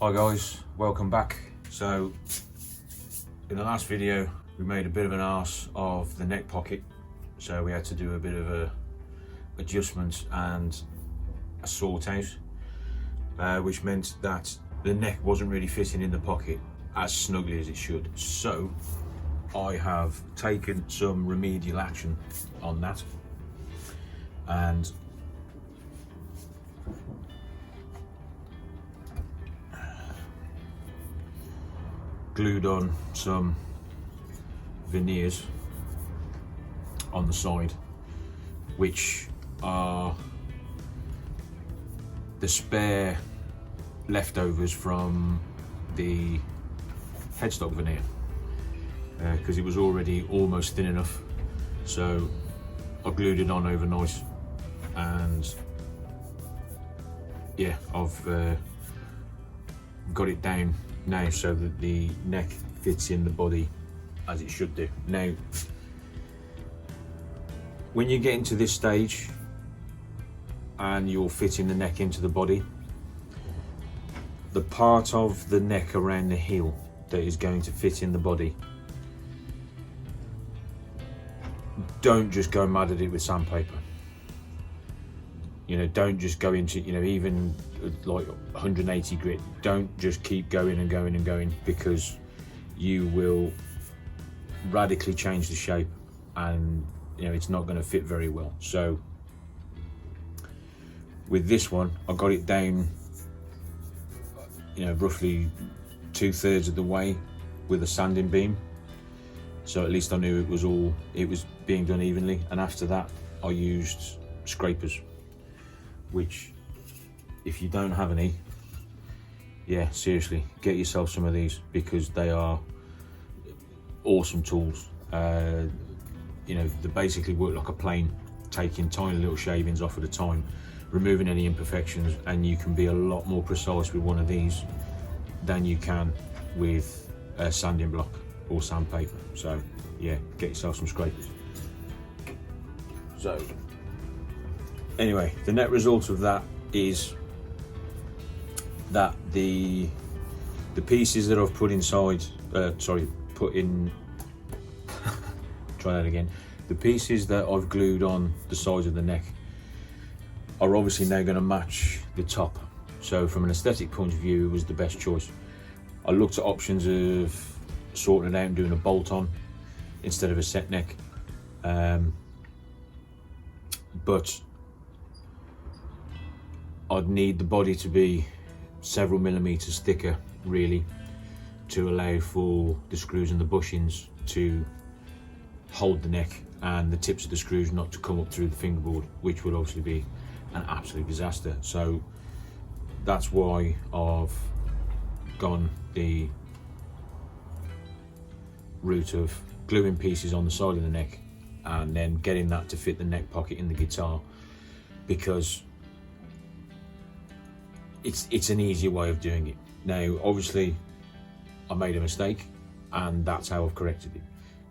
Hi guys, welcome back. So in the last video we made a bit of an arse of the neck pocket, so we had to do a bit of a adjustment and a sort out, which meant that the neck wasn't really fitting in the pocket as snugly as it should. So I have taken some remedial action on that and glued on some veneers on the side, which are the spare leftovers from the headstock veneer, because it was already almost thin enough. So I glued it on overnight, and yeah, I've got it down now so that the neck fits in the body as it should do. Now, when you get into this stage and you're fitting the neck into the body, the part of the neck around the heel that is going to fit in the body, don't just go mad at it with sandpaper. You know, don't just go into, you know, even like 180 grit, don't just keep going and going and going, because you will radically change the shape and, you know, it's not going to fit very well. So with this one, I got it down, you know, roughly 2/3 of the way with a sanding beam. So at least I knew it was being done evenly. And after that, I used scrapers, which, if you don't have any, yeah, seriously, get yourself some of these, because they are awesome tools. You know, they basically work like a plane, taking tiny little shavings off at a time, removing any imperfections, and you can be a lot more precise with one of these than you can with a sanding block or sandpaper. So yeah, get yourself some scrapers. So anyway, the net result of that is that the pieces that I've put inside, try that again. The pieces that I've glued on the sides of the neck are obviously now going to match the top. So from an aesthetic point of view, it was the best choice. I looked at options of sorting it out and doing a bolt on instead of a set neck, but I'd need the body to be several millimeters thicker, really, to allow for the screws and the bushings to hold the neck and the tips of the screws not to come up through the fingerboard, which would obviously be an absolute disaster. So that's why I've gone the route of gluing pieces on the side of the neck and then getting that to fit the neck pocket in the guitar, because it's an easier way of doing it. Now, obviously, I made a mistake, and that's how I've corrected it.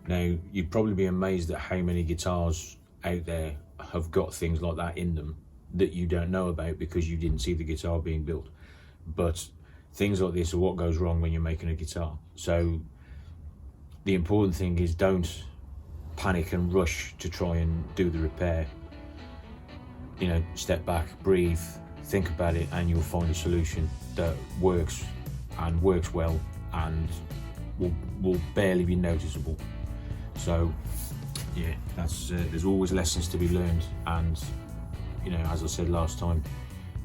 Now, you'd probably be amazed at how many guitars out there have got things like that in them that you don't know about because you didn't see the guitar being built. But things like this are what goes wrong when you're making a guitar. So the important thing is, don't panic and rush to try and do the repair. You know, step back, breathe, think about it, and you'll find a solution that works and works well and will barely be noticeable. So yeah, that's there's always lessons to be learned, and you know, as I said last time,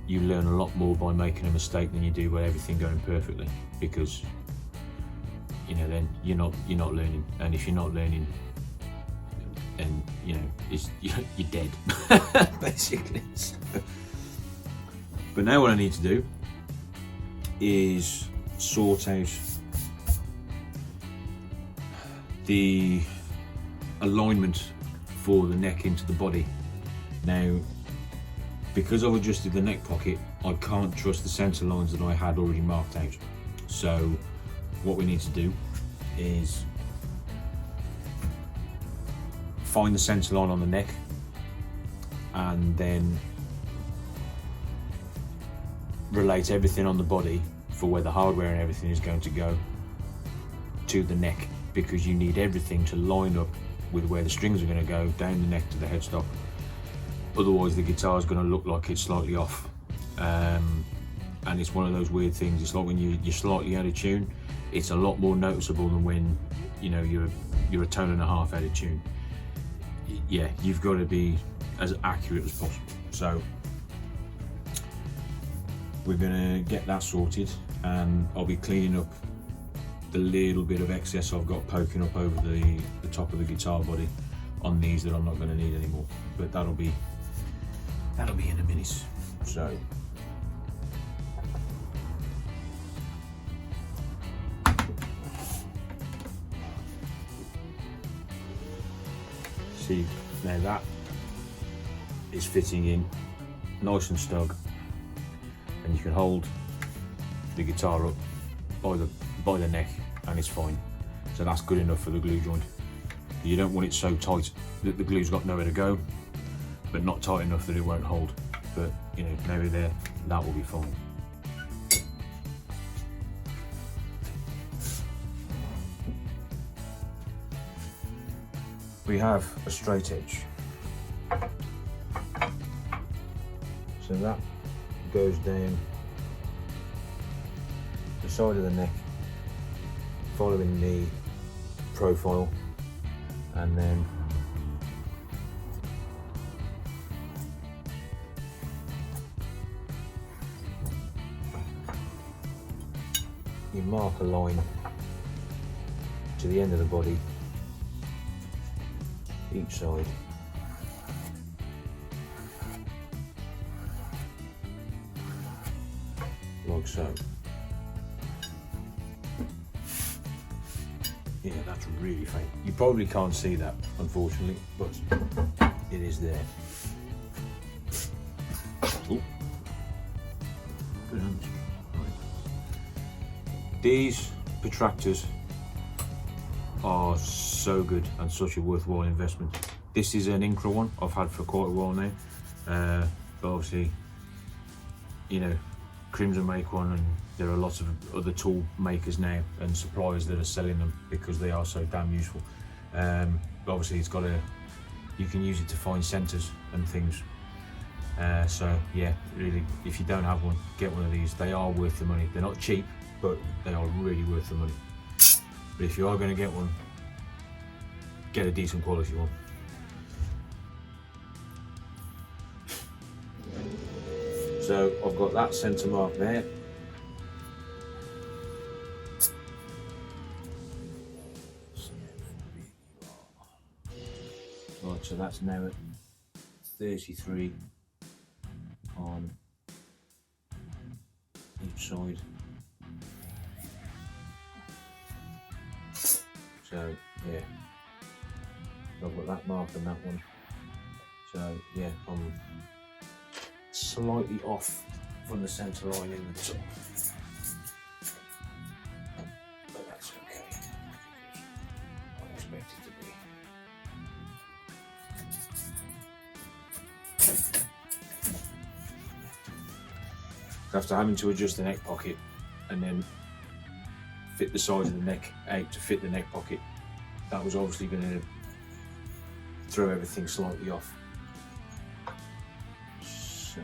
you learn a lot more by making a mistake than you do by everything going perfectly, because you know, then you're not learning, and if you're not learning, then you know, you're dead basically. But now what I need to do is sort out the alignment for the neck into the body. Now, because I've adjusted the neck pocket, I can't trust the centre lines that I had already marked out. So what we need to do is find the centre line on the neck, and then relate everything on the body for where the hardware and everything is going to go to the neck, because you need everything to line up with where the strings are going to go down the neck to the headstock. Otherwise the guitar is going to look like it's slightly off, and it's one of those weird things. It's like when you're slightly out of tune, it's a lot more noticeable than when, you know, you're a tone and a half out of tune. Yeah, you've got to be as accurate as possible. So we're going to get that sorted, and I'll be cleaning up the little bit of excess I've got poking up over the top of the guitar body on these that I'm not going to need anymore. But that'll be in a minute. So see, now that is fitting in nice and snug, and you can hold the guitar up by the neck and it's fine. So that's good enough for the glue joint. You don't want it so tight that the glue's got nowhere to go, but not tight enough that it won't hold. But you know, maybe there, that will be fine. We have a straight edge, so that goes down the side of the neck, following the profile, and then you mark a line to the end of the body each side. Like so. Yeah, that's really faint. You probably can't see that, unfortunately, but it is there. Ooh. Good hands. Right. These protractors are so good and such a worthwhile investment. This is an Incra one I've had for quite a while now, but obviously, you know, Crimson make one, and there are lots of other tool makers now and suppliers that are selling them because they are so damn useful. But obviously it's got you can use it to find centers and things. So yeah, really, if you don't have one, get one of these. They are worth the money. They're not cheap, but they are really worth the money. But if you are going to get one, get a decent quality one. So I've got that centre mark there. Right, so that's now at 33 on each side. So yeah, I've got that mark and that one. So yeah, I'm slightly off from the centre line in the top, but that's okay. I expect it to be. After having to adjust the neck pocket and then fit the size of the neck out to fit the neck pocket, that was obviously going to throw everything slightly off. So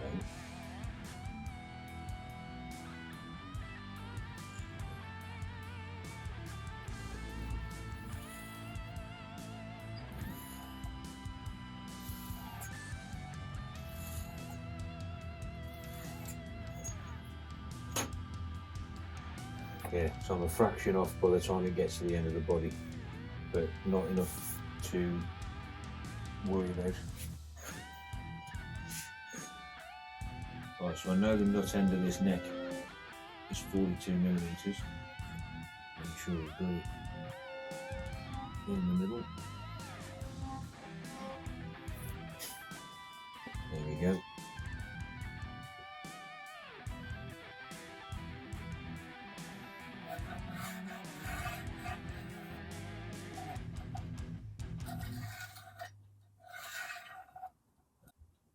yeah, so I'm a fraction off by the time it gets to the end of the body, but not enough to worry about. Right, so I know the nut end of this neck is 42 millimeters. Make sure we've got it in the middle. There we go.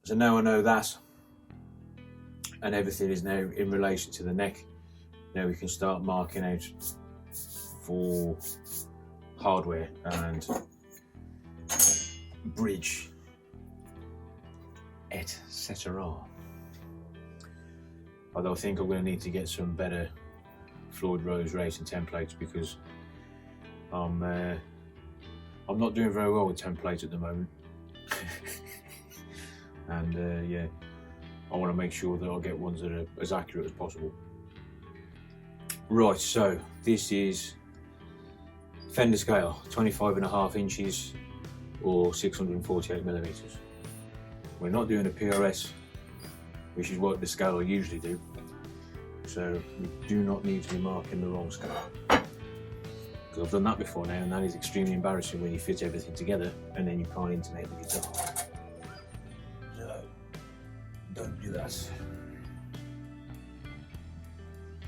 So now I know that, and everything is now in relation to the neck. Now we can start marking out for hardware and bridge, etc. Although I think I'm going to need to get some better Floyd Rose racing templates, because I'm not doing very well with templates at the moment. And yeah, I want to make sure that I get ones that are as accurate as possible. Right, so this is fender scale, 25.5 inches or 648 millimeters. We're not doing a PRS, which is what the scale I usually do. So we do not need to be marking the wrong scale. Because I've done that before now, and that is extremely embarrassing when you fit everything together and then you can't intonate the guitar. So don't do that.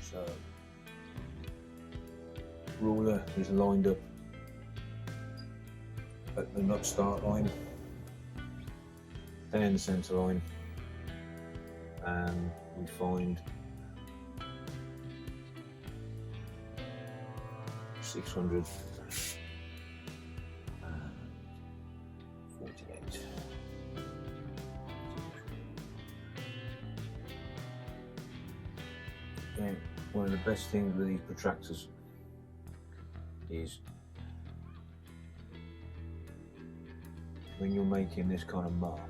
So ruler is lined up at the nut start line, then the centre line, and we find 648. Then one of the best things with these protractors is when you're making this kind of mark,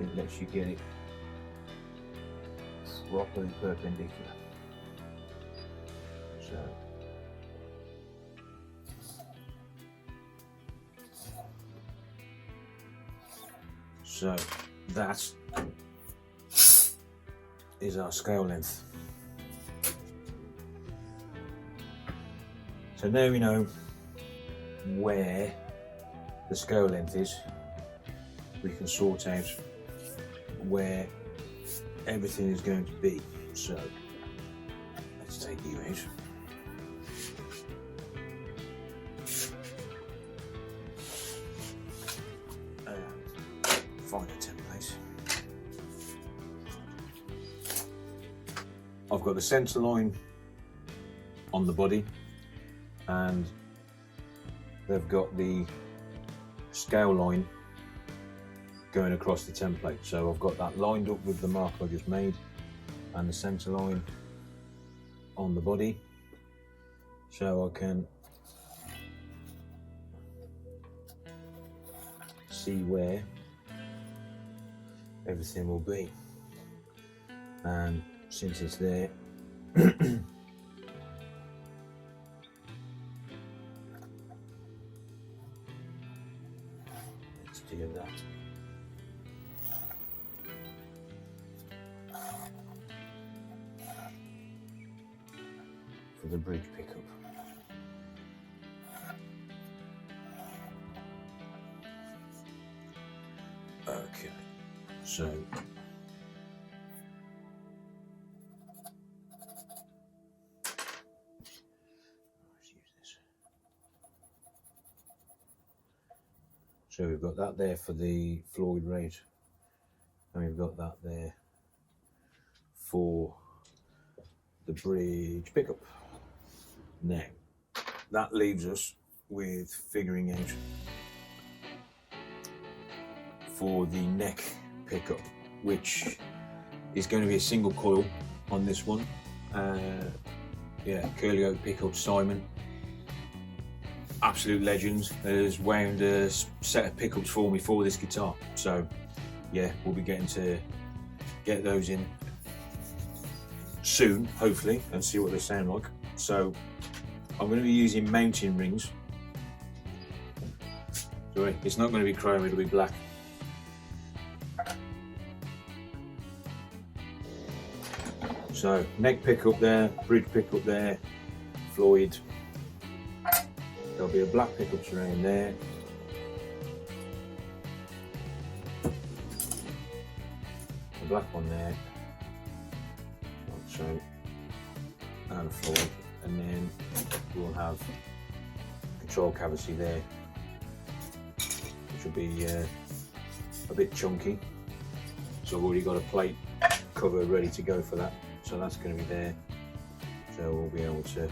it lets you get it properly perpendicular. So that is our scale length. So now we know where the scale length is, we can sort out where everything is going to be. So let's take you out. Find a template. I've got the centre line on the body, and they've got the scale line going across the template. So I've got that lined up with the mark I just made, and the centre line on the body, so I can see where everything will be. And since it's there, let's do that. For the bridge pickup. Okay, so let's use this. So we've got that there for the Floyd rate, and we've got that there for the bridge pickup. Now, that leaves us with figuring out for the neck pickup, which is going to be a single coil on this one. Yeah, Curly Oak pickup Simon, absolute legend, has wound a set of pickups for me for this guitar. So yeah, we'll be getting to get those in soon, hopefully, and see what they sound like. So I'm going to be using mounting rings. Sorry, it's not going to be chrome, it'll be black. So neck pickup there, bridge pickup there, Floyd. There'll be a black pickup around there. A black one there. So, and a Floyd, and then we'll have control cavity there, which will be a bit chunky. So I've already got a plate cover ready to go for that. So that's going to be there. So we'll be able to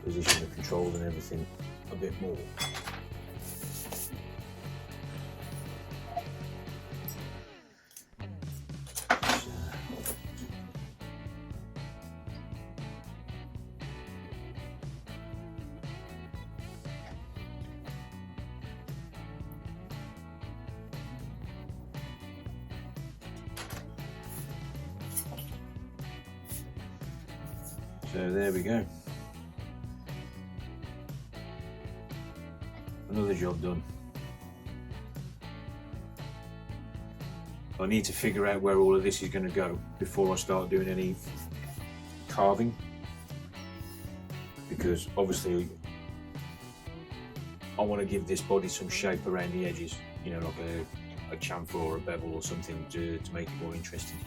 position the control and everything a bit more. So there we go. Another job done. I need to figure out where all of this is going to go before I start doing any carving, because obviously I want to give this body some shape around the edges, you know, like a chamfer or a bevel or something to make it more interesting.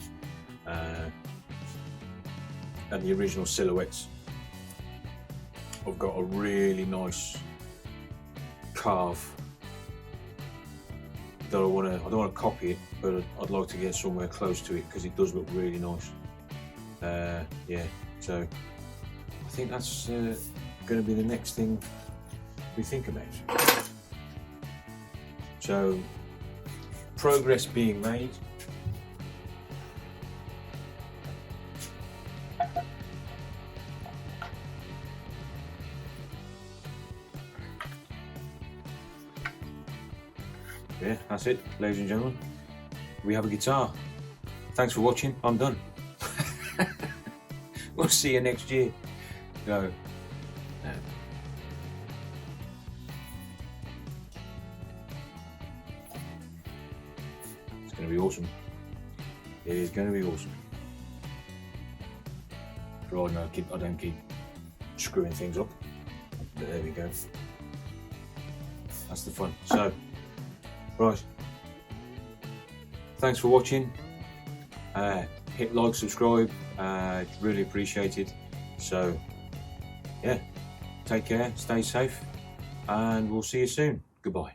And the original silhouettes, I've got a really nice carve that I don't want to copy it, but I'd like to get somewhere close to it because it does look really nice. Yeah, so I think that's going to be the next thing we think about. So progress being made. Yeah, that's it, ladies and gentlemen. We have a guitar. Thanks for watching. I'm done. We'll see you next year. Go. No. It's going to be awesome. It is going to be awesome. For all I don't keep screwing things up. But there we go. That's the fun. So. Right, thanks for watching. Hit like, subscribe, really appreciate it. So yeah, take care, stay safe, and we'll see you soon. Goodbye.